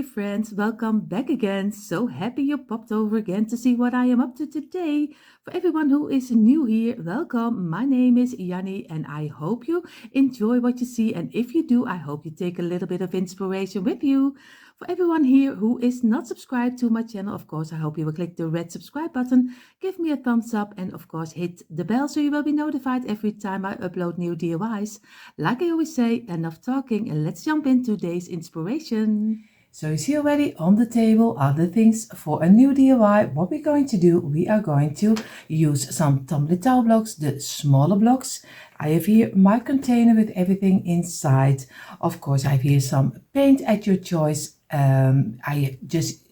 dear friends, welcome back again. So happy you popped over again to see what I am up to today. For everyone who is new here, welcome. My name is Janny and I hope you enjoy what you see. And if you do, I hope you take a little bit of inspiration with you. For everyone here who is not subscribed to my channel, of course, I hope you will click the red subscribe button, give me a thumbs up, and of course, hit the bell so you will be notified every time I upload new DIYs. Like I always say, enough talking and let's jump into today's inspiration. So you see already on the table are the things for a new DIY. What we're going to do, we are going to use some tumbling towel blocks, the smaller blocks. I have here my container with everything inside. Of course, I have here some paint at your choice.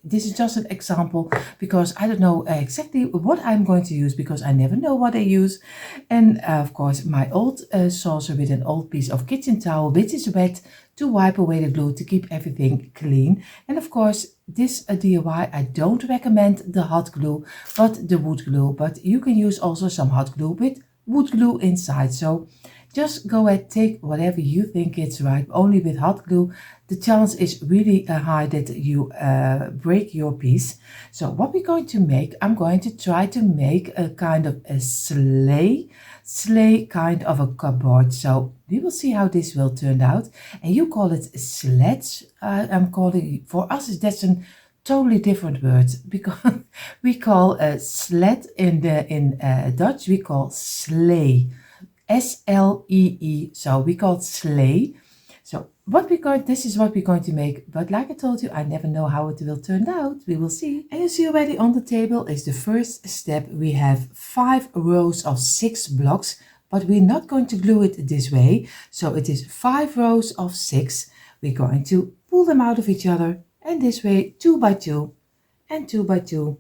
This is just an example because I don't know exactly what I'm going to use because I never know what I use. And of course, my old saucer with an old piece of kitchen towel, which is wet, to wipe away the glue to keep everything clean. And of course, this DIY, I don't recommend the hot glue, but the wood glue. But you can use also some hot glue with wood glue inside. So just go ahead, take whatever you think it's right. Only with hot glue, the chance is really high that you break your piece. So what we're going to make, I'm going to try to make a kind of a sleigh kind of a cupboard. So we will see how this will turn out. And you call it sledge. I'm calling, for us that's a totally different word because we call a sled in Dutch, we call sleigh. S-L-E-E, so we call it sleigh. So this is what we're going to make, but like I told you, I never know how it will turn out. We will see. And you see already on the table is the first step. We have 5 rows of 6 blocks, but we're not going to glue it this way. So it is 5 rows of 6. We're going to pull them out of each other, and this way 2 by 2 and 2 by 2.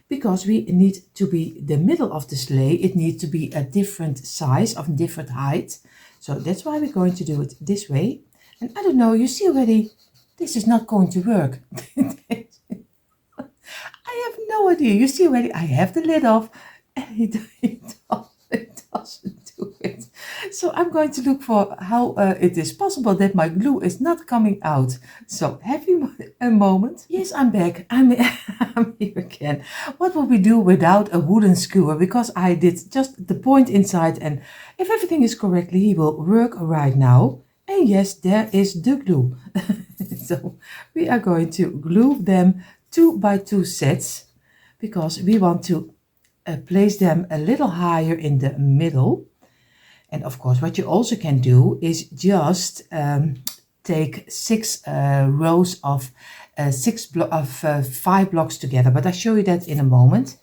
Because we need to be the middle of the sleigh, it needs to be a different size, of different height. So that's why we're going to do it this way. And I don't know, you see already, this is not going to work. I have no idea. You see already, I have the lid off and it doesn't do it. So I'm going to look for how it is possible that my glue is not coming out. So have you a moment? Yes, I'm back. I'm here again. What will we do without a wooden skewer? Because I did just the point inside, and if everything is correctly, he will work right now. And yes, there is the glue. So we are going to glue them 2 by 2 sets because we want to place them a little higher in the middle. And of course, what you also can do is just take 6 rows of 5 blocks together. But I'll show you that in a moment.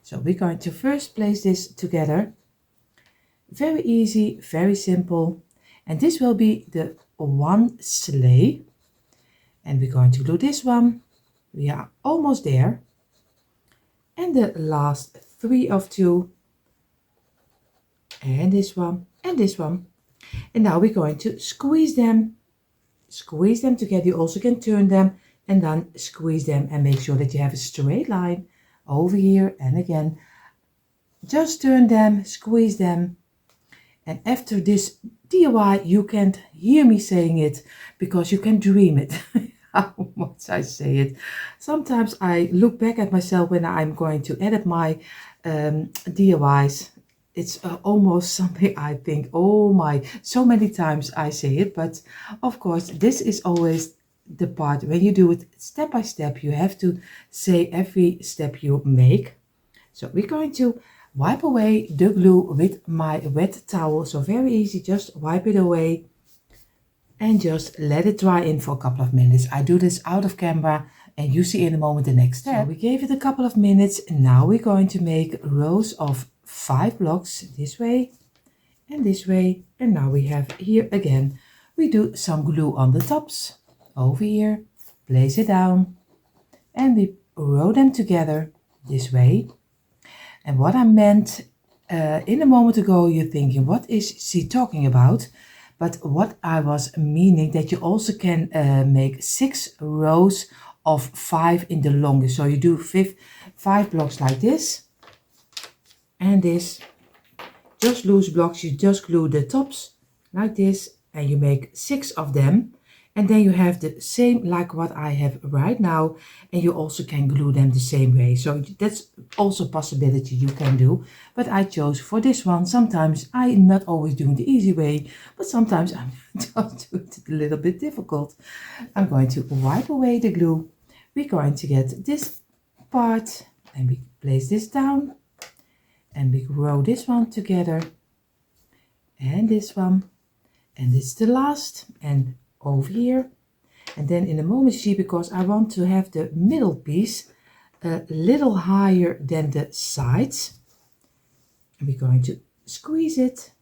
So we're going to first place this together. Very easy, very simple. And this will be the one sleigh. And we're going to glue this one. We are almost there. And the last 3 of 2. And this one, and this one. And now we're going to squeeze them together. You also can turn them and then squeeze them and make sure that you have a straight line over here and again. Just turn them, squeeze them. And after this DIY, you can't hear me saying it because you can dream it. How much I say it. Sometimes I look back at myself when I'm going to edit my DIYs. It's almost something I think, oh my, so many times I say it. But of course, this is always the part when you do it step by step. You have to say every step you make. So we're going to wipe away the glue with my wet towel. So very easy, just wipe it away and just let it dry in for a couple of minutes. I do this out of camera and you see in a moment the next step. So we gave it a couple of minutes. Now we're going to make rows of 5 blocks this way. And now we have here again, we do some glue on the tops over here, place it down, and we row them together this way. And what I meant in a moment ago, you're thinking, what is she talking about? But what I was meaning that you also can make 6 rows of 5 in the longest. So you do 5 blocks like this and this. Just loose blocks, you just glue the tops like this and you make 6 of them. And then you have the same like what I have right now, and you also can glue them the same way. So that's also a possibility you can do, but I chose for this one. Sometimes I'm not always doing the easy way, but sometimes I'm just doing it a little bit difficult. I'm going to wipe away the glue. We're going to get this part and we place this down and we row this one together and this one, and this is the last, and over here. And then in the moment you see, because I want to have the middle piece a little higher than the sides, we're going to squeeze it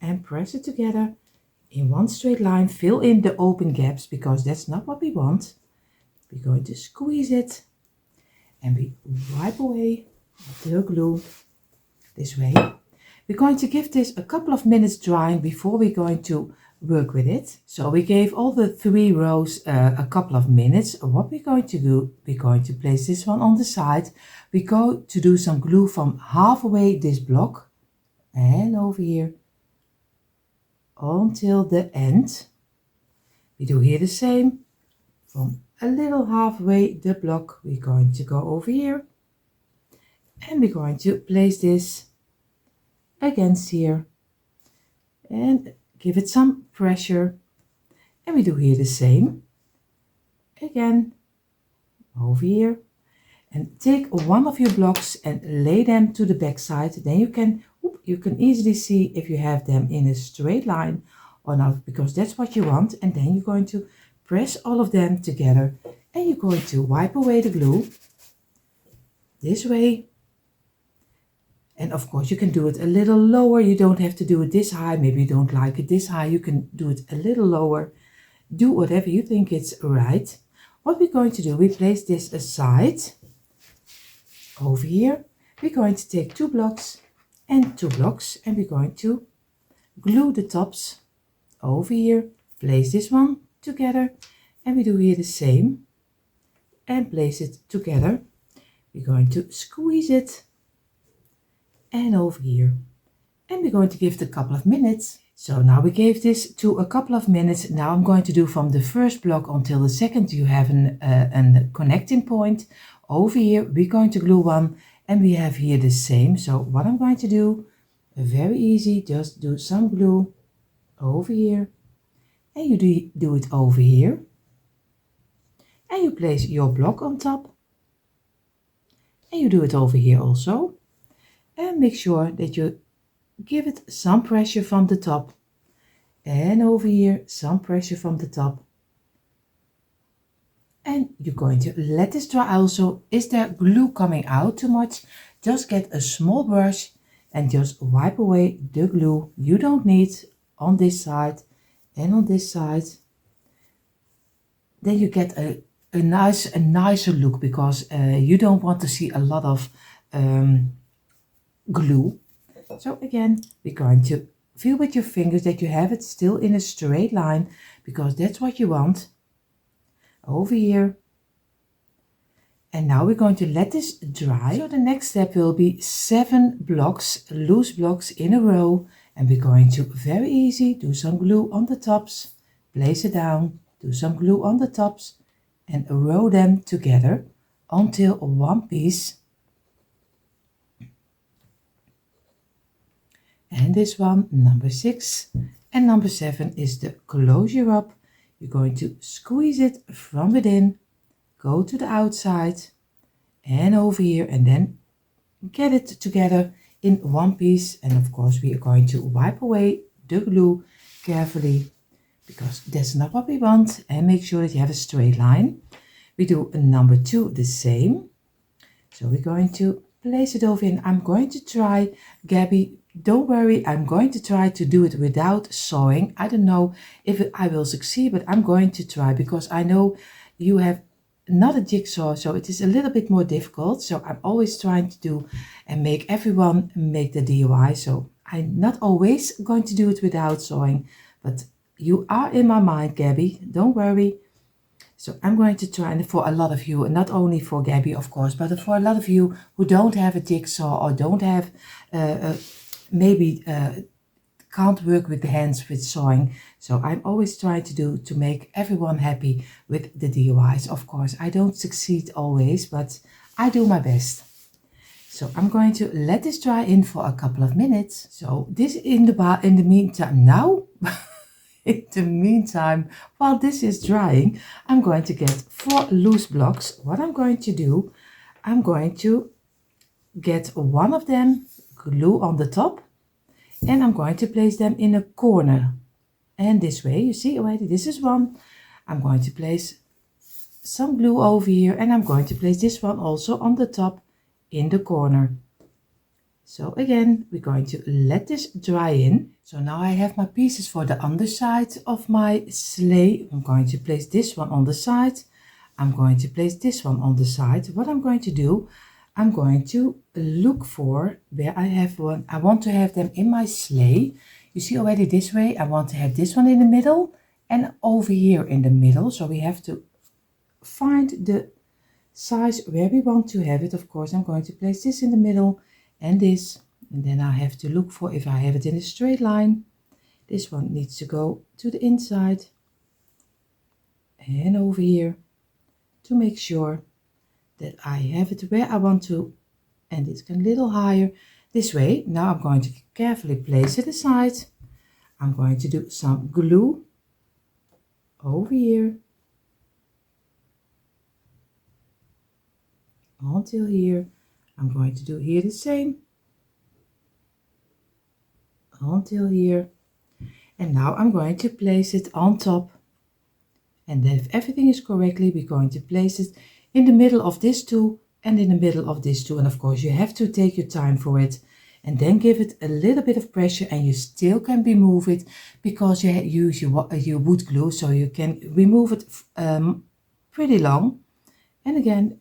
and press it together in one straight line. Fill in the open gaps because that's not what we want. We're going to squeeze it and we wipe away the glue this way. We're going to give this a couple of minutes drying before we're going to work with it. So we gave all the 3 rows a couple of minutes. What we're going to do, we're going to place this one on the side. We go to do some glue from halfway this block and over here until the end. We do here the same. From a little halfway the block, we're going to go over here and we're going to place this against here and give it some pressure, and we do here the same again over here, and take one of your blocks and lay them to the back side. Then you can easily see if you have them in a straight line or not, because that's what you want. And then you're going to press all of them together and you're going to wipe away the glue this way. And of course you can do it a little lower. You don't have to do it this high. Maybe you don't like it this high. You can do it a little lower. Do whatever you think it's right. What we're going to do, we place this aside over here. We're going to take 2 blocks and 2 blocks and we're going to glue the tops over here. Place this one together and we do here the same and place it together. We're going to squeeze it and over here, and we're going to give it a couple of minutes. So now we gave this to a couple of minutes. Now I'm going to do from the first block until the second. You have a connecting point over here. We're going to glue one and we have here the same. So what I'm going to do, very easy, just do some glue over here and you do it over here and you place your block on top and you do it over here also. And make sure that you give it some pressure from the top and over here some pressure from the top, and you're going to let this dry. Also, is there glue coming out too much, just get a small brush and just wipe away the glue you don't need on this side and on this side. Then you get a nicer look, because you don't want to see a lot of glue. So again, we're going to feel with your fingers that you have it still in a straight line, because that's what you want over here. And now we're going to let this dry. So the next step will be 7 blocks, loose blocks in a row, and we're going to very easy do some glue on the tops, place it down, do some glue on the tops and row them together until one piece. And this one, number 6, and number 7 is the closure up. You're going to squeeze it from within, go to the outside and over here, and then get it together in one piece. And of course we are going to wipe away the glue carefully, because that's not what we want, and make sure that you have a straight line. We do a number 2 the same. So we're going to place it over, and I'm going to try, Gabby, don't worry, I'm going to try to do it without sewing. I don't know if I will succeed, but I'm going to try, because I know you have not a jigsaw, so it is a little bit more difficult. So I'm always trying to do and make everyone make the DIY. So I'm not always going to do it without sewing, but you are in my mind, Gabby, don't worry. So I'm going to try, and for a lot of you, not only for Gabby of course, but for a lot of you who don't have a jigsaw or don't have maybe can't work with the hands with sewing. So I'm always trying to make everyone happy with the DIYs. Of course, I don't succeed always, but I do my best. So I'm going to let this dry in for a couple of minutes. So this in the meantime now, in the meantime, while this is drying, I'm going to get 4 loose blocks. What I'm going to do, I'm going to get one of them, glue on the top, and I'm going to place them in a corner. And this way, you see already, this is one. I'm going to place some glue over here, and I'm going to place this one also on the top in the corner. So again, we're going to let this dry in. So now I have my pieces for the underside of my sleigh. I'm going to place this one on the side. I'm going to place this one on the side. What I'm going to do, I'm going to look for where I have one. I want to have them in my sleigh. You see already this way, I want to have this one in the middle and over here in the middle. So we have to find the size where we want to have it. Of course, I'm going to place this in the middle and this, and then I have to look for if I have it in a straight line. This one needs to go to the inside and over here to make sure that I have it where I want to, and it's a little higher this way. Now I'm going to carefully place it aside. I'm going to do some glue over here until here. I'm going to do here the same until here, and now I'm going to place it on top, and then if everything is correctly, we're going to place it in the middle of this two and in the middle of this two. And of course you have to take your time for it and then give it a little bit of pressure, and you still can remove it because you use your wood glue, so you can remove it pretty long. And again,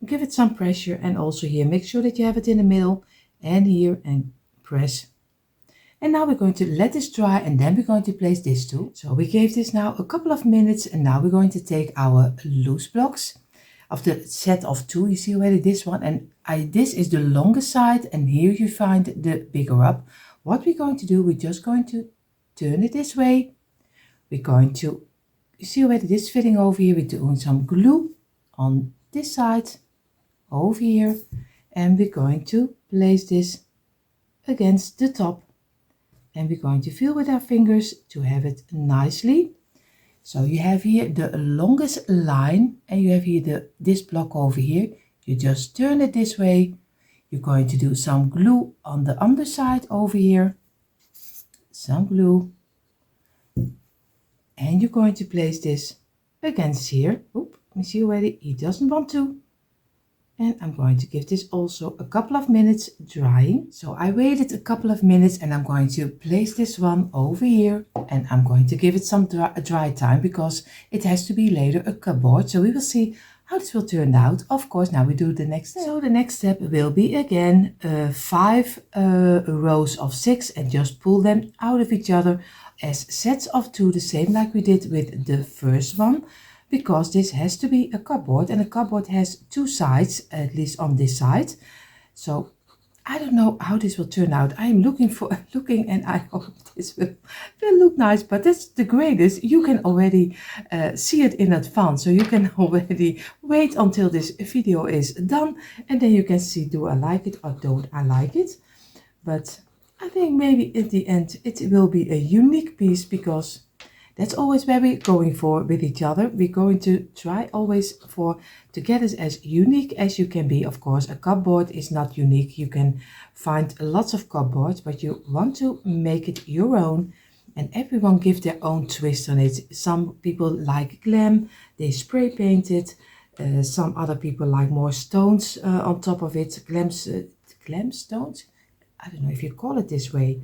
give it some pressure, and also here make sure that you have it in the middle and here, and press. And now we're going to let this dry, and then we're going to place this too. So we gave this now a couple of minutes, and now we're going to take our loose blocks of the set of 2. You see already this one, and this is the longest side, and here you find the bigger up. What we're going to do, we're just going to turn it this way. We're going to, you see already this fitting over here, we're doing some glue on this side over here, and we're going to place this against the top, and we're going to feel with our fingers to have it nicely. So you have here the longest line, and you have here this block over here. You just turn it this way. You're going to do some glue on the underside over here, some glue, and you're going to place this against here. Oop, you see already he doesn't want to. And I'm going to give this also a couple of minutes drying. So I waited a couple of minutes, and I'm going to place this one over here, and I'm going to give it some dry time because it has to be later a cupboard. So we will see how this will turn out. Of course, now we do the next step. So the next step will be again 5 rows of 6, and just pull them out of each other as sets of 2, the same like we did with the first one. Because this has to be a cupboard, and a cupboard has 2 sides, at least on this side. So I don't know how this will turn out. I am looking, and I hope this will look nice, but that's the greatest. You can already see it in advance, so you can already wait until this video is done, and then you can see, do I like it or don't I like it? But I think maybe at the end it will be a unique piece, because that's always where we're going for with each other. We're going to try always to get it as unique as you can be. Of course, a cupboard is not unique. You can find lots of cupboards, but you want to make it your own, and everyone gives their own twist on it. Some people like glam, they spray paint it. Some other people like more stones on top of it. Glam stones? I don't know if you call it this way,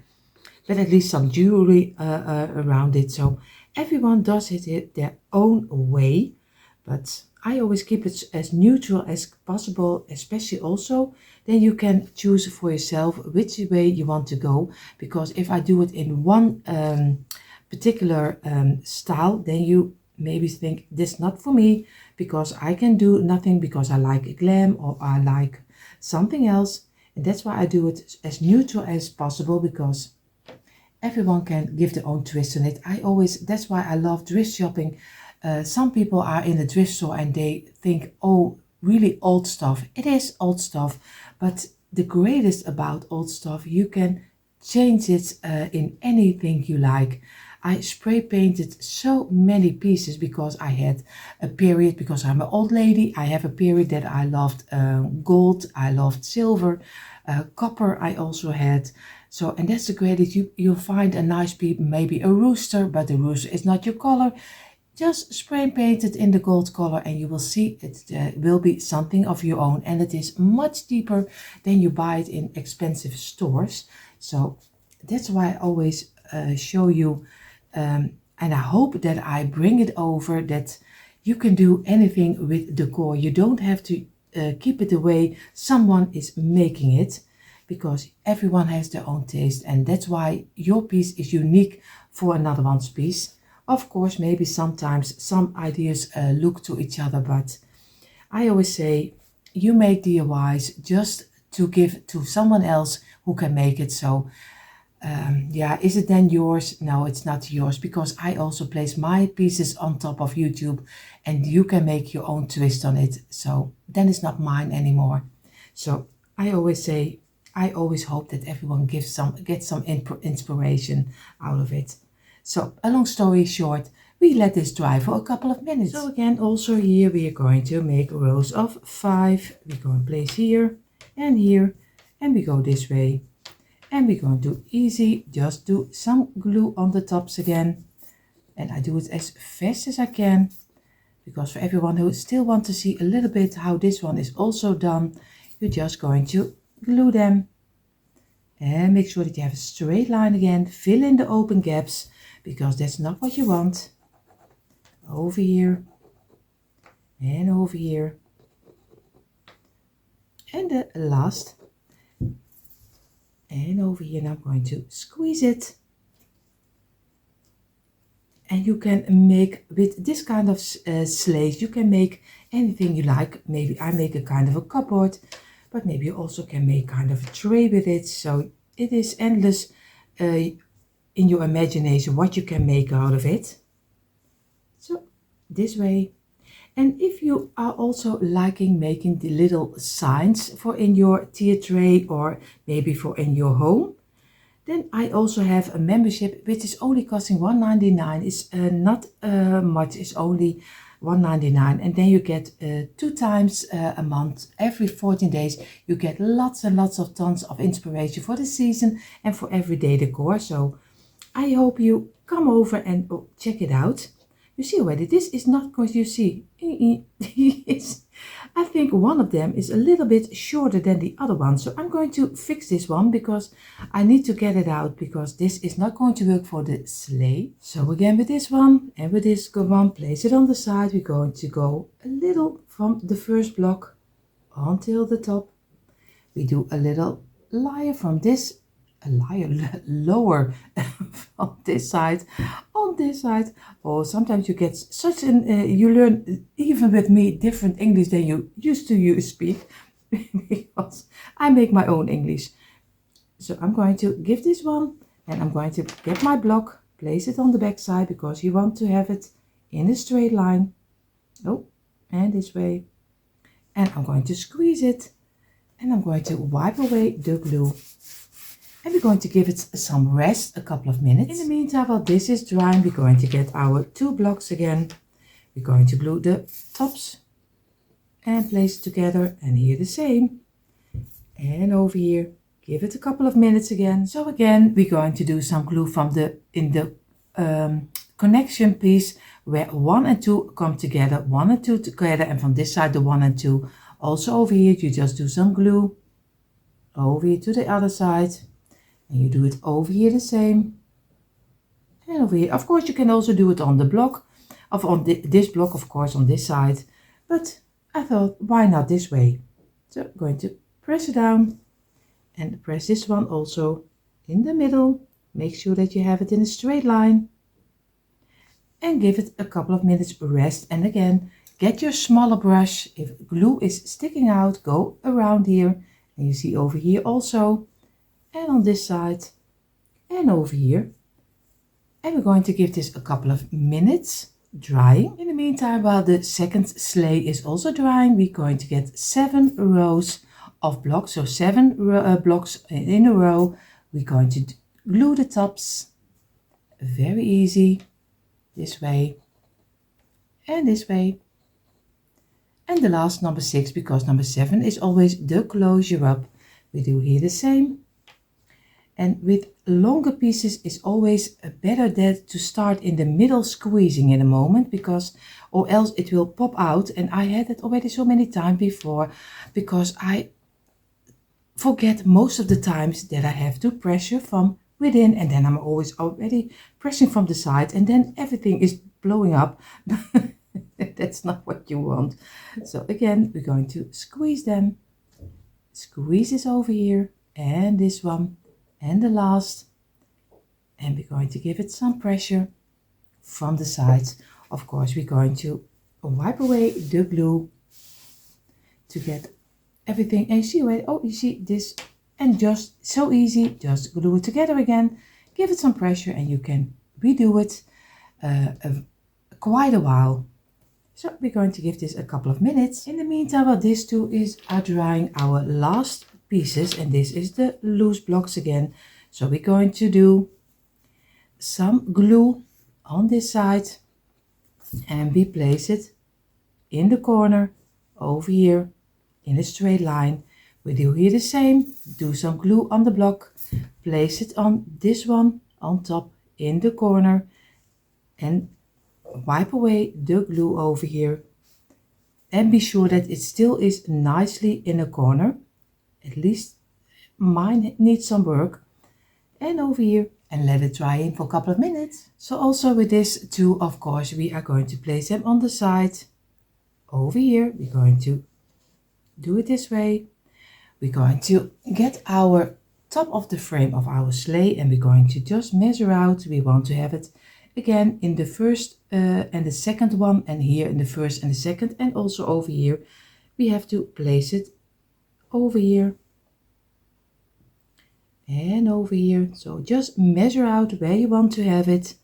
but at least some jewelry around it. So everyone does it their own way, but I always keep it as neutral as possible, especially also then you can choose for yourself which way you want to go. Because if I do it in one particular style, then you maybe think this is not for me, because I can do nothing because I like glam or I like something else. And that's why I do it as neutral as possible, because everyone can give their own twist on it. That's why I love thrift shopping. Some people are in the thrift store and they think, oh, really old stuff. It is old stuff, but the greatest about old stuff, you can change it in anything you like. I spray painted so many pieces because I had a period, because I'm an old lady, I have a period that I loved gold, I loved silver, copper I also had. So, and that's the greatest, you'll find a nice piece, maybe a rooster, but the rooster is not your color. Just spray paint it in the gold color and you will see it will be something of your own, and it is much cheaper than you buy it in expensive stores. So that's why I always show you, and I hope that I bring it over, that you can do anything with decor. You don't have to keep it the way someone is making it, because everyone has their own taste, and that's why your piece is unique for another one's piece. Of course, maybe sometimes some ideas look to each other, but I always say you make DIYs just to give to someone else who can make it. So yeah, is it then yours? No, it's not yours, because I also place my pieces on top of YouTube and you can make your own twist on it. So then it's not mine anymore. So I always say, I always hope that everyone gets some inspiration out of it. So a long story short, we let this dry for a couple of minutes. So again, also here we are going to make rows of 5. We're going to place here, and we go this way. And we're going to do easy, just do some glue on the tops again. And I do it as fast as I can, because for everyone who still want to see a little bit how this one is also done, you're just going to glue them. And make sure that you have a straight line again, fill in the open gaps, because that's not what you want. Over here and over here. And the last. And over here, now I'm going to squeeze it. And you can make, with this kind of sleighs, you can make anything you like. Maybe I make a kind of a cupboard, but maybe you also can make kind of a tray with it. So it is endless in your imagination what you can make out of it. So this way. And if you are also liking making the little signs for in your tier tray, or maybe for in your home, then I also have a membership which is only costing $1.99. It's not much, it's only $1.99, and then you get 2 times a month, every 14 days, you get lots and lots of tons of inspiration for the season and for everyday decor. So I hope you come over and check it out. You see already, this is not, because you see, I think one of them is a little bit shorter than the other one. So I'm going to fix this one, because I need to get it out, because this is not going to work for the sleigh. So again, with this one and with this one, place it on the side. We're going to go a little from the first block until the top. We do a little layer from this, lower from this side, on this side. Or sometimes you get such an, you learn, even with me, different English than you used to speak, because I make my own English. So I'm going to give this one, and I'm going to get my block, place it on the back side, because you want to have it in a straight line. Oh, and this way. And I'm going to squeeze it, and I'm going to wipe away the glue. And we're going to give it some rest, a couple of minutes. In the meantime, while this is drying, we're going to get our 2 blocks again. We're going to glue the tops and place it together, and here the same. And over here, give it a couple of minutes again. So again, we're going to do some glue from in the connection piece, where 1 and 2 come together, 1 and 2 together, and from this side the 1 and 2. Also over here, you just do some glue over here to the other side. And you do it over here the same. And over here, of course, you can also do it on the block, of on this block, of course, on this side. But I thought, why not this way? So I'm going to press it down, and press this one also in the middle. Make sure that you have it in a straight line, and give it a couple of minutes rest. And again, get your smaller brush. If glue is sticking out, go around here, and you see over here also. And on this side, and over here. And we're going to give this a couple of minutes drying. In the meantime, while the second sleigh is also drying, we're going to get 7 rows of blocks. So 7 blocks in a row. We're going to glue the tops. Very easy. This way and this way. And the last, number 6, because number 7 is always the closure up. We do here the same. And with longer pieces, it's always better that to start in the middle squeezing in a moment, because or else it will pop out. And I had it already so many times before, because I forget most of the times that I have to pressure from within, and then I'm always already pressing from the side, and then everything is blowing up. That's not what you want. So again, we're going to squeeze them. Squeeze this over here, and this one, and the last, and we're going to give it some pressure from the sides. Of course, we're going to wipe away the glue to get everything. And you see where, oh, you see this, and just so easy, just glue it together again, give it some pressure, and you can redo it quite a while. So we're going to give this a couple of minutes. In the meantime, while these two are drying, our last pieces, and this is the loose blocks again. So we're going to do some glue on this side, and we place it in the corner over here in a straight line. We do here the same, do some glue on the block, place it on this one on top in the corner, and wipe away the glue over here, and be sure that it still is nicely in a corner. At least mine needs some work. And over here, and let it dry in for a couple of minutes. So also with this too, of course, we are going to place them on the side. Over here, we're going to do it this way. We're going to get our top of the frame of our sleigh, and we're going to just measure out. We want to have it again in the first and the second one, and here in the first and the second, and also over here we have to place it over here and over here. So just measure out where you want to have it,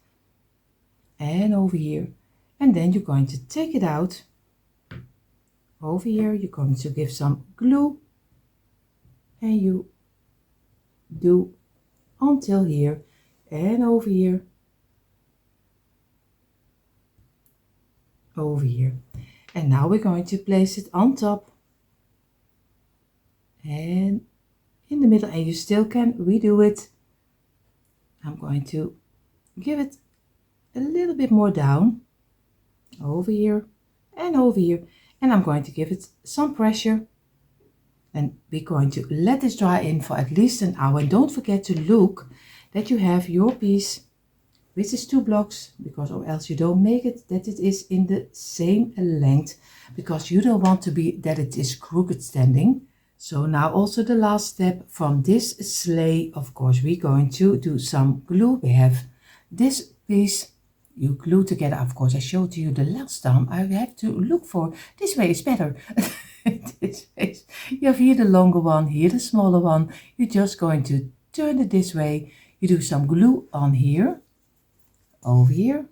and over here, and then you're going to take it out. Over here you're going to give some glue, and you do until here, and over here, over here. And now we're going to place it on top and in the middle, and you still can redo it. I'm going to give it a little bit more down over here and over here, and I'm going to give it some pressure, and we're going to let this dry in for at least an hour. And don't forget to look that you have your piece with these 2 blocks, because or else you don't make it that it is in the same length, because you don't want to be that it is crooked standing. So now also the last step from this sleigh, of course, we're going to do some glue. We have this piece, you glue together. Of course, I showed you the last time. I have to look for, this way is better. This way, you have here the longer one, here the smaller one. You're just going to turn it this way. You do some glue on here, over here,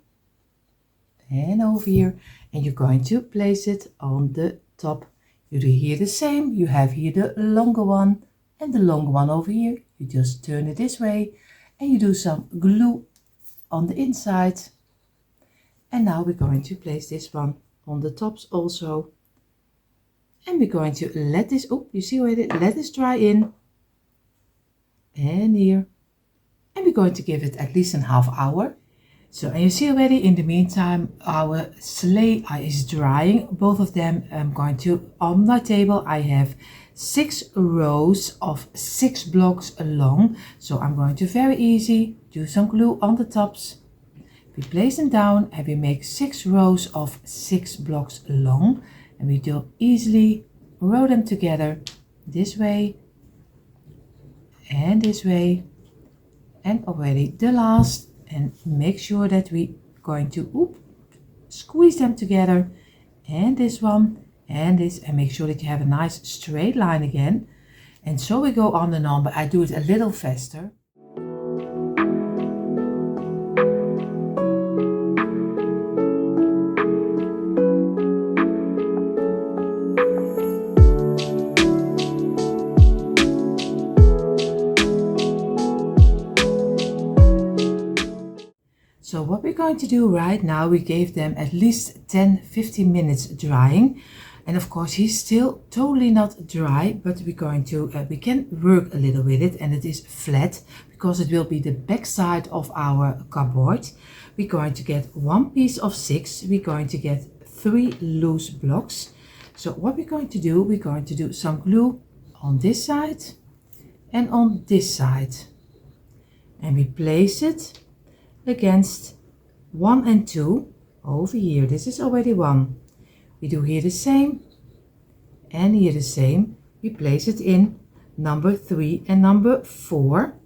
and over here, and you're going to place it on the top. You do here the same. You have here the longer one and the longer one over here. You just turn it this way, and you do some glue on the inside. And now we're going to place this one on the tops also, and we're going to let this, oh, you see where it, let this dry in, and here, and we're going to give it at least a half hour. So, and you see already in the meantime our sleigh is drying, both of them. I'm going to, on my table I have 6 rows of 6 blocks long. So I'm going to very easy do some glue on the tops. We place them down and we make 6 rows of 6 blocks long, and we do easily row them together this way and this way, and already the last. And make sure that we going to squeeze them together, and this one and this, and make sure that you have a nice straight line again. And so we go on and on, but I do it a little faster. So what we're going to do right now, we gave them at least 10-15 minutes drying. And of course he's still totally not dry, but we're going to, we can work a little with it, and it is flat because it will be the back side of our cupboard. We're going to get one piece of 6. We're going to get 3 loose blocks. So what we're going to do some glue on this side and on this side. And we place it against 1 and 2 over here. This is already 1. We do here the same and here the same. We place it in number 3 and number 4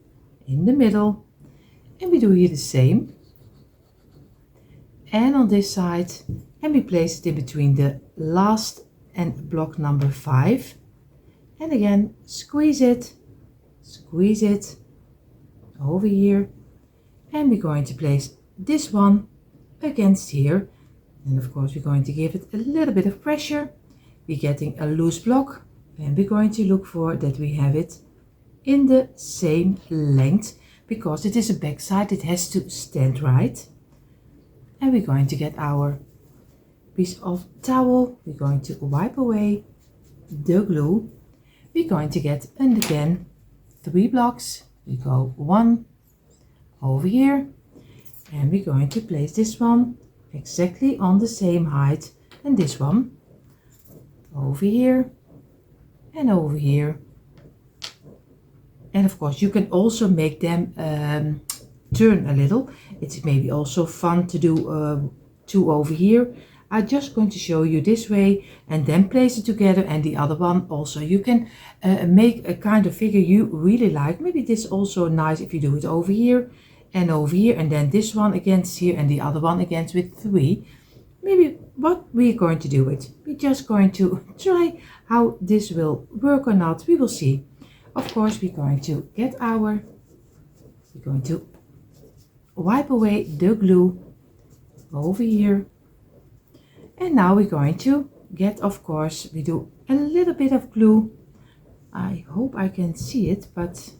in the middle. And we do here the same. And on this side, and we place it in between the last and block number 5. And again, squeeze it over here. And we're going to place this one against here. And of course we're going to give it a little bit of pressure. We're getting a loose block, and we're going to look for that we have it in the same length, because it is a back side, it has to stand right. And we're going to get our piece of towel. We're going to wipe away the glue. We're going to get, and again, 3 blocks. We go 1 over here, and we're going to place this one exactly on the same height, and this one over here and over here. And of course you can also make them turn a little. It's maybe also fun to do 2 over here. I'm just going to show you this way and then place it together, and the other one also. You can make a kind of figure you really like. Maybe this also nice if you do it over here, and then this one against here, and the other one against with 3. Maybe what we're going to do it. We're just going to try how this will work or not. We will see. Of course, we're going to get we're going to wipe away the glue over here. And now we're going to get, of course, we do a little bit of glue. I hope I can see it, but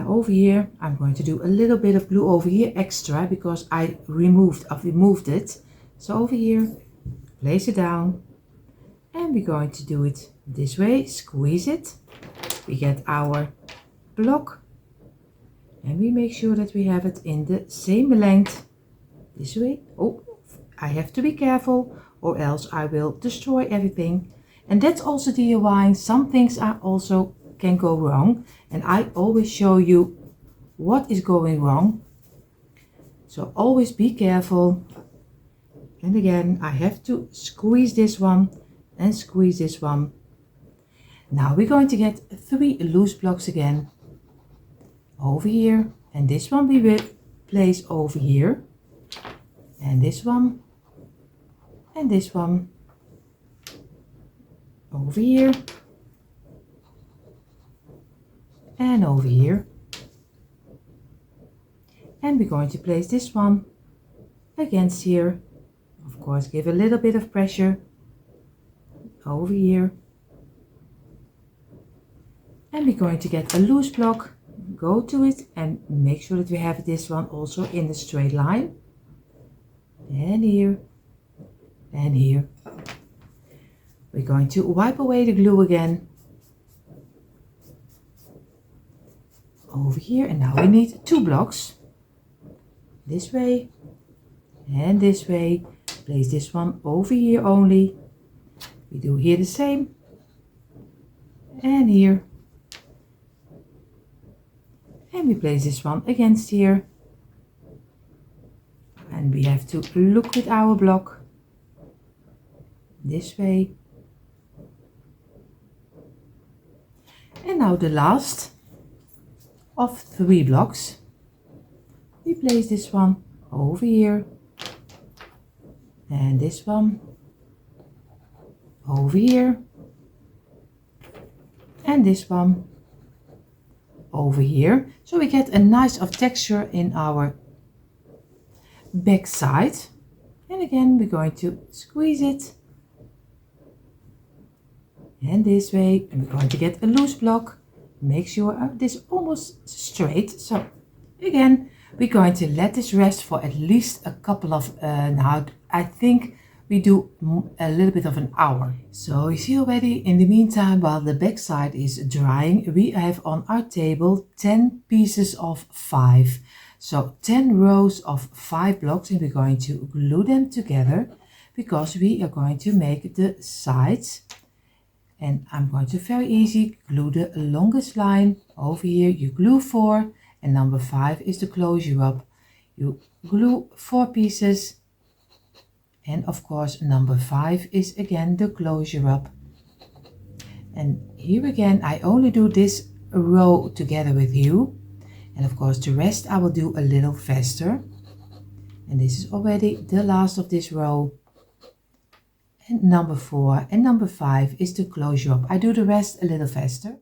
over here I'm going to do a little bit of glue over here extra, because I removed it. So over here, place it down, and we're going to do it this way. Squeeze it. We get our block, and we make sure that we have it in the same length this way. Oh, I have to be careful, or else I will destroy everything. And that's also DIY. Some things are also can go wrong, and I always show you what is going wrong. So always be careful. And again, I have to squeeze this one and squeeze this one. Now we're going to get 3 loose blocks again over here, and this one we will place over here, and this one over here and over here. And we're going to place this one against here. Of course, give a little bit of pressure over here. And we're going to get a loose block, go to it, and make sure that we have this one also in the straight line. And here and here. We're going to wipe away the glue again over here, and now we need 2 blocks this way and this way. Place this one over here only. We do here the same, and here, and we place this one against here, and we have to look with our block this way. And now the last of 3 blocks, we place this one over here, and this one over here, and this one over here. So we get a nice of texture in our back side. And again, we're going to squeeze it, and this way, and we're going to get a loose block. Make sure this almost straight. So again, We're going to let this rest for at least a couple of, now I think we do a little bit of an hour. So you see already, in the meantime, while the back side is drying, we have on our table 10 pieces of 5. So 10 rows of 5 blocks, and we're going to glue them together because we are going to make the sides. And I'm going to very easy glue the longest line over here. You glue 4, and number 5 is the closure up. You glue 4 pieces, and of course number 5 is again the closure up. And here again I only do this row together with you, and of course the rest I will do a little faster. And this is already the last of this row, and number 4 and number 5 is the closure up. I do the rest a little faster.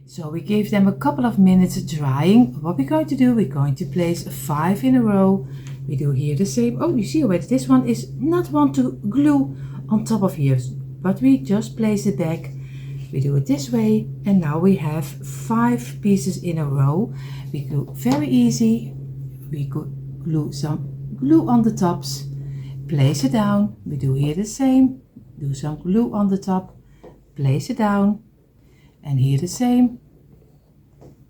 So we gave them a couple of minutes drying. What we're going to do, we're going to place 5 in a row. We do here the same. Oh, you see already, this one is not one to glue on top of here, but we just place it back. We do it this way, and now we have 5 pieces in a row. We go very easy. We could glue some glue on the tops, place it down. We do here the same. Do some glue on the top, place it down, and here the same.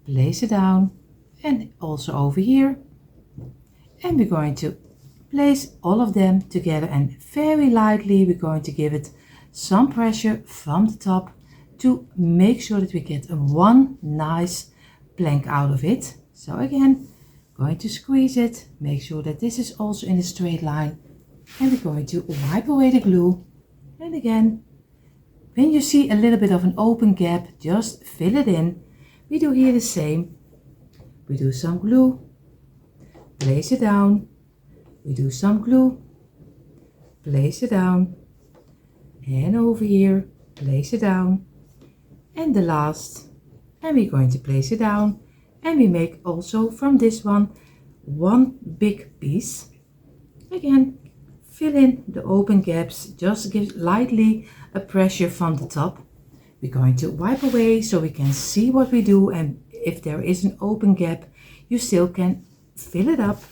Place it down, and also over here. And we're going to place all of them together, and very lightly we're going to give it some pressure from the top to make sure that we get one nice plank out of it. So again, going to squeeze it, make sure that this is also in a straight line, and we're going to wipe away the glue. And again, when you see a little bit of an open gap, just fill it in. We do here the same. We do some glue, place it down. We do some glue, place it down, and over here, place it down, and the last, and we're going to place it down, and we make also from this one big piece. Again, fill in the open gaps, just give lightly a pressure from the top. We're going to wipe away so we can see what we do, and if there is an open gap, you still can fill it up.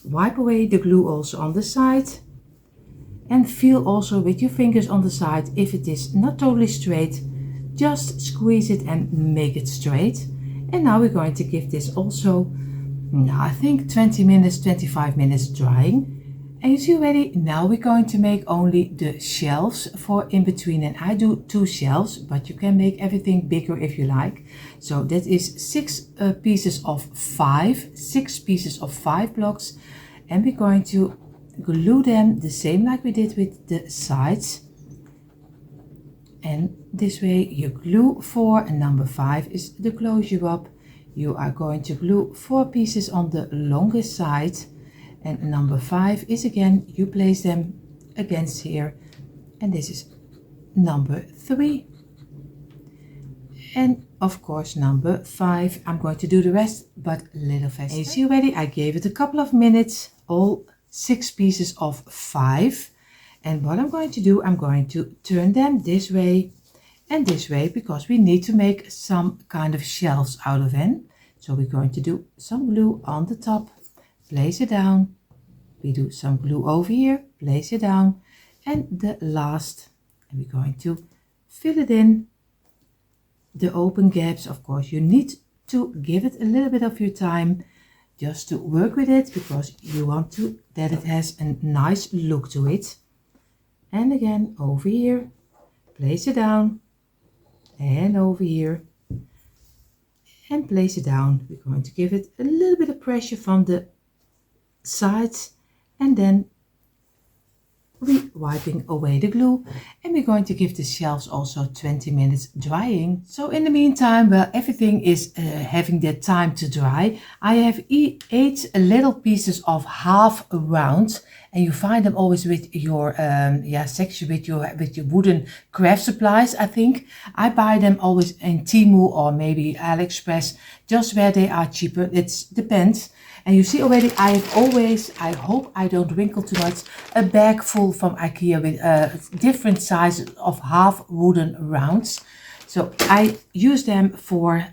Wipe away the glue also on the side, and feel also with your fingers on the side if it is not totally straight. Just squeeze it and make it straight. And now we're going to give this also, I think 20 minutes, 25 minutes drying. And you see already, now we're going to make only the shelves for in between, and I do 2 shelves, but you can make everything bigger if you like. So that is 6 pieces of 5, 6 pieces of 5 blocks, and we're going to glue them the same like we did with the sides. And this way you glue 4, and number 5 is the closure up. You are going to glue 4 pieces on the longest side, and number 5 is again, you place them against here, and this is number 3. And of course number 5, I'm going to do the rest but a little faster. And you see already, I gave it a couple of minutes, all 6 pieces of 5. And what I'm going to do, I'm going to turn them this way and this way, because we need to make some kind of shelves out of them. So we're going to do some glue on the top, place it down. We do some glue over here, place it down, and the last, and we're going to fill it in. The open gaps, of course, you need to give it a little bit of your time just to work with it, because you want to that it has a nice look to it. And again, over here, place it down, and over here, and place it down. We're going to give it a little bit of pressure from the sides, and then we wiping away the glue, and we're going to give the shelves also 20 minutes drying. So in the meantime, while everything is having their time to dry, I have 8 little pieces of half round, and you find them always with your section with your wooden craft supplies. I think I buy them always in Temu or maybe AliExpress, just where they are cheaper. It depends. And you see already, I have always, I hope I don't wrinkle too much, a bag full from IKEA with different sizes of half wooden rounds. So I use them for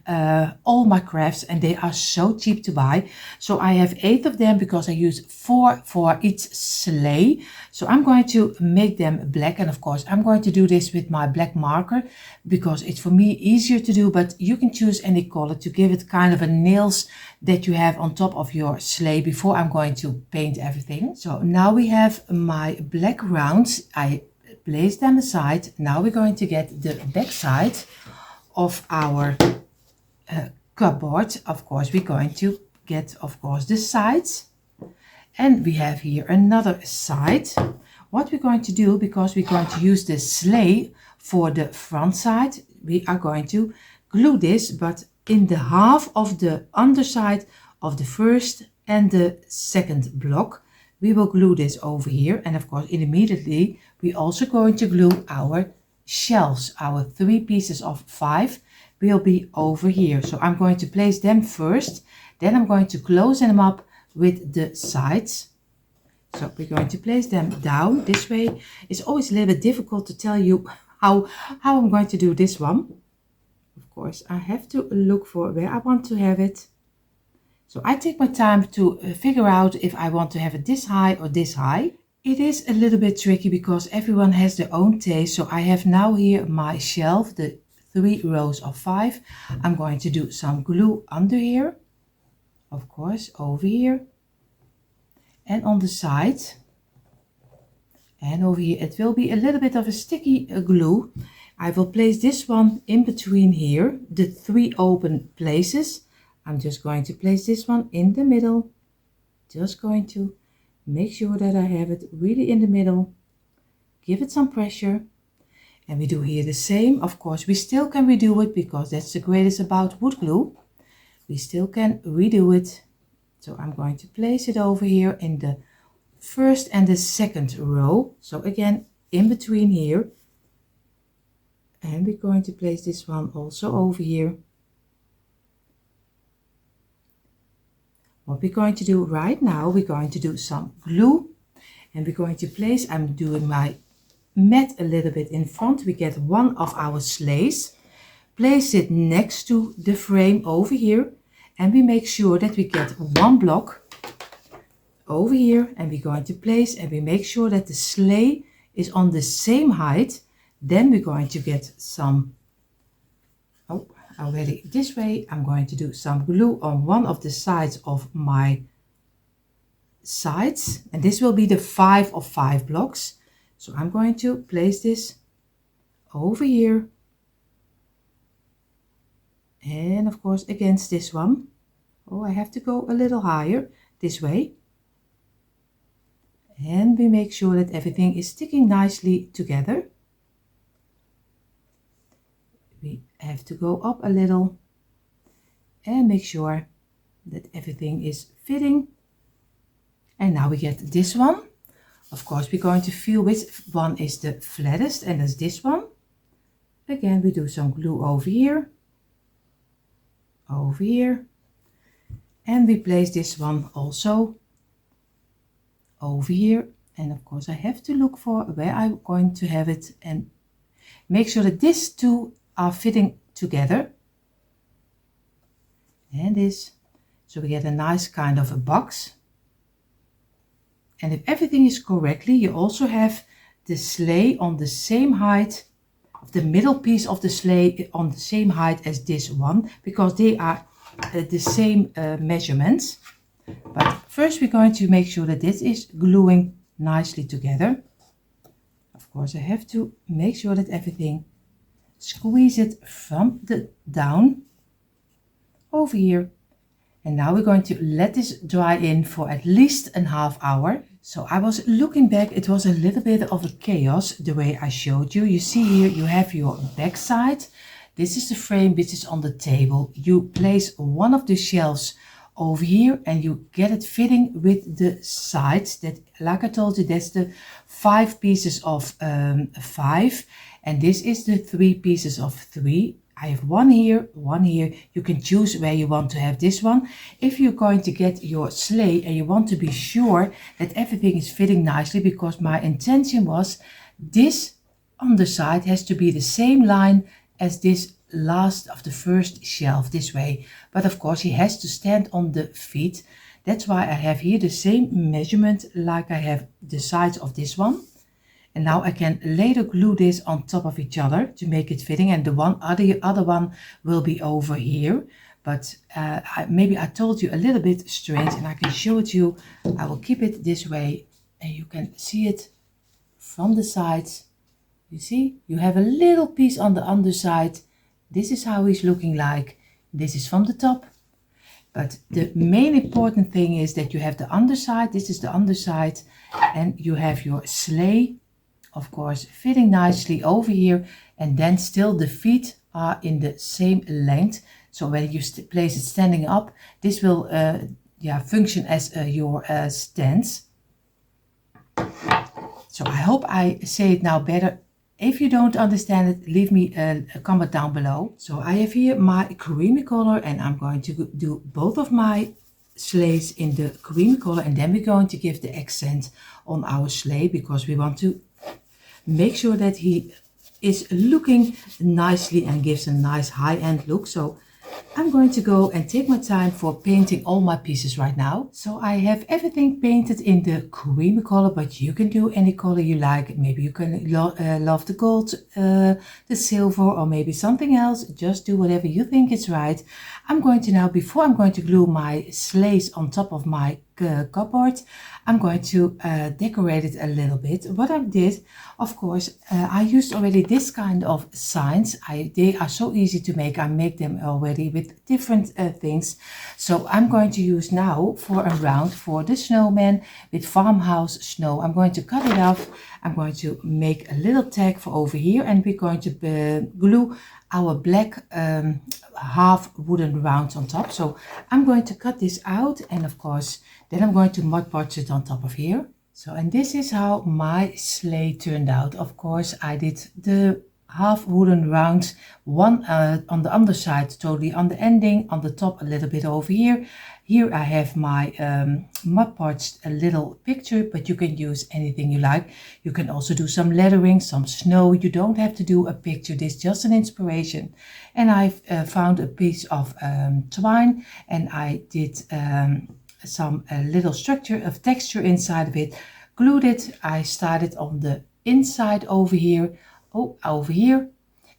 all my crafts, and they are so cheap to buy. So I have 8 of them because I use 4 for each sleigh. So I'm going to make them black, and of course I'm going to do this with my black marker because it's for me easier to do, but you can choose any color to give it kind of a nails that you have on top of your sleigh before I'm going to paint everything. So now we have my black rounds. I place them aside. Now we're going to get the back side of our cupboard. Of course we're going to get, of course, the sides, and we have here another side. What we're going to do, because we're going to use the sleigh for the front side, we are going to glue this, but in the half of the underside of the first and the second block. We will glue this over here, and of course immediately we also going to glue our shelves. Our 3 pieces of 5 will be over here. So I'm going to place them first, then I'm going to close them up with the sides. So we're going to place them down this way. It's always a little bit difficult to tell you how I'm going to do this one. Of course I have to look for where I want to have it. So I take my time to figure out if I want to have it this high or this high. It is a little bit tricky because everyone has their own taste. So I have now here my shelf, the 3 rows of 5. I'm going to do some glue under here, of course, over here and on the side. And over here it will be a little bit of a sticky glue. I will place this one in between here, the 3 open places. I'm just going to place this one in the middle. Just going to make sure that I have it really in the middle. Give it some pressure. And we do here the same. Of course, we still can redo it because that's the greatest about wood glue. We still can redo it. So I'm going to place it over here in the first and the second row. So again, in between here. And we're going to place this one also over here. What we're going to do right now, we're going to do some glue, and we're going to place, I'm doing my mat a little bit in front. We get one of our sleighs, place it next to the frame over here, and we make sure that we get one block over here, and we're going to place, and we make sure that the sleigh is on the same height. Then we're going to get some, already this way, I'm going to do some glue on one of the sides of my sides, and this will be the 5 of 5 blocks. So I'm going to place this over here, and of course against this one. I have to go a little higher this way, and we make sure that everything is sticking nicely together. We have to go up a little and make sure that everything is fitting. And now we get this one. Of course, we're going to feel which one is the flattest, and that's this one. Again, we do some glue over here, and we place this one also over here. And of course, I have to look for where I'm going to have it and make sure that these two are fitting together, and this, so we get a nice kind of a box. And if everything is correctly, you also have the sleigh on the same height, of the middle piece of the sleigh on the same height as this one, because they are the same measurements. But first we're going to make sure that this is gluing nicely together. Of course, I have to make sure that everything, squeeze it from the down over here. And now we're going to let this dry in for at least a half hour. So I was looking back, it was a little bit of a chaos the way I showed you. You see here you have your back side. This is the frame which is on the table. You place one of the shelves over here and you get it fitting with the sides. That, like I told you, that's the 5 pieces of 5. And this is the 3 pieces of 3. I have one here, one here. You can choose where you want to have this one. If you're going to get your sleigh and you want to be sure that everything is fitting nicely, because my intention was this underside has to be the same line as this last of the first shelf this way. But of course he has to stand on the feet. That's why I have here the same measurement like I have the sides of this one. And now I can later glue this on top of each other to make it fitting, and the other one will be over here. But maybe I told you a little bit strange, and I can show it to you. I will keep it this way and you can see it from the sides. You see, you have a little piece on the underside. This is how he's looking like. This is from the top. But the main important thing is that you have the underside. This is the underside, and you have your sleigh, of course, fitting nicely over here, and then still the feet are in the same length. So when you place it standing up, this will function as your stance. So I hope I say it now better. If you don't understand it, leave me a comment down below. So I have here my creamy color, and I'm going to do both of my sleighs in the creamy color, and then we're going to give the accent on our sleigh, because we want to make sure that he is looking nicely and gives a nice high-end look. So I'm going to go and take my time for painting all my pieces right now. So I have everything painted in the creamy color, but you can do any color you like. Maybe you can love the gold, the silver, or maybe something else. Just do whatever you think is right. I'm going to now, before I'm going to glue my sleighs on top of my cupboard, I'm going to decorate it a little bit. What I did, of course, I used already this kind of signs. They are so easy to make. I make them already with different things. So I'm going to use now for a round for the snowman with farmhouse snow. I'm going to cut it off. I'm going to make a little tag for over here, and we're going to glue our black half wooden rounds on top. So I'm going to cut this out, and of course then I'm going to Mod Podge it on top of here. So, and this is how my sleigh turned out. Of course I did the half wooden rounds, one on the underside totally on the ending, on the top a little bit over here. Here I have my Mod Podged a little picture, but you can use anything you like. You can also do some lettering, some snow. You don't have to do a picture. This is just an inspiration. And I've found a piece of twine, and I did some little structure of texture inside of it, glued it. I started on the inside over here, over here,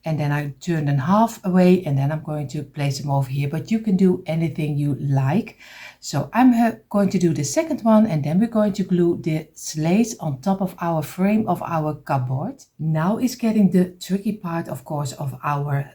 and then I turned them half away, and then I'm going to place them over here. But you can do anything you like. So I'm going to do the second one, and then we're going to glue the sleighs on top of our frame of our cupboard. Now is getting the tricky part, of course, of our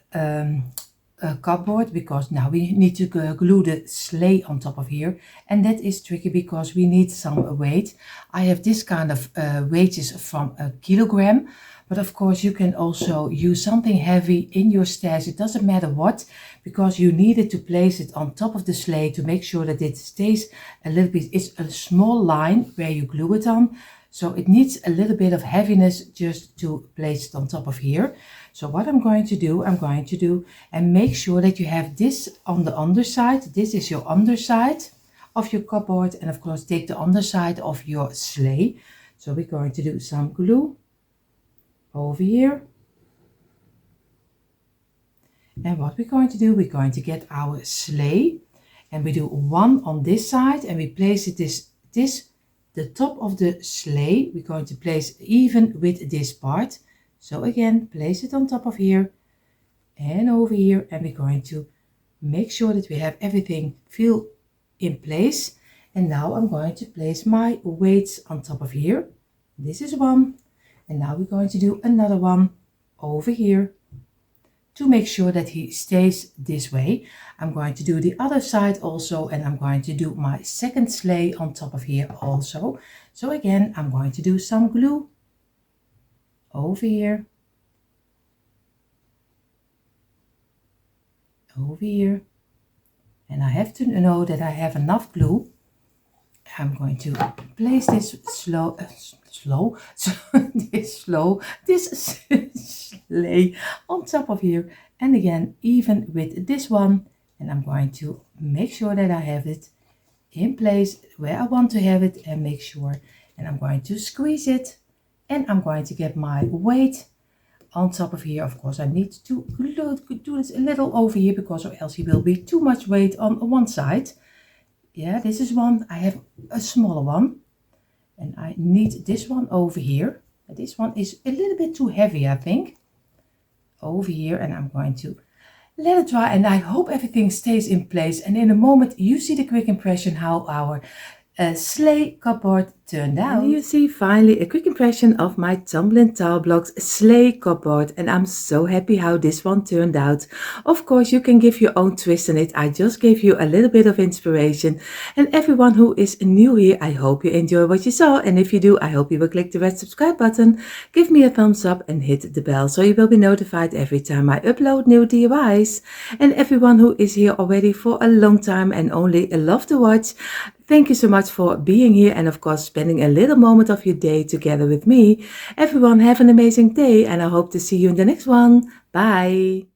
cupboard, because now we need to glue the sleigh on top of here, and that is tricky because we need some weight. I have this kind of weights from a kilogram, but of course you can also use something heavy in your stash. It doesn't matter what, because you need it to place it on top of the sleigh to make sure that it stays a little bit. It's a small line where you glue it on, so it needs a little bit of heaviness just to place it on top of here. So what I'm going to do, and make sure that you have this on the underside. This is your underside of your cupboard, and of course take the underside of your sleigh. So we're going to do some glue over here. And what we're going to do, we're going to get our sleigh, and we do one on this side, and we place it the top of the sleigh. We're going to place even with this part. So again, place it on top of here and over here, and we're going to make sure that we have everything feel in place. And now I'm going to place my weights on top of here. This is one, and now we're going to do another one over here to make sure that he stays this way. I'm going to do the other side also, and I'm going to do my second sleigh on top of here also. So again, I'm going to do some glue over here, over here, and I have to know that I have enough glue. I'm going to place this slow. So this sleigh on top of here. And again, even with this one. And I'm going to make sure that I have it in place where I want to have it and make sure. And I'm going to squeeze it. And I'm going to get my weight on top of here. Of course, I need to do this a little over here because or else it will be too much weight on one side. Yeah, this is one. I have a smaller one. And I need this one over here. This one is a little bit too heavy, I think. Over here, and I'm going to let it dry, and I hope everything stays in place. And in a moment, you see the quick impression how our sleigh cupboard turned out. And you see finally a quick impression of my tumbling tile blocks sleigh cupboard, and I'm so happy how this one turned out. Of course, you can give your own twist on it. I just gave you a little bit of inspiration. And everyone who is new here, I hope you enjoy what you saw, and if you do, I hope you will click the red subscribe button, give me a thumbs up and hit the bell so you will be notified every time I upload new DIYs. And everyone who is here already for a long time and only love to watch, thank you so much for being here and of course spending a little moment of your day together with me. Everyone have an amazing day and I hope to see you in the next one. Bye.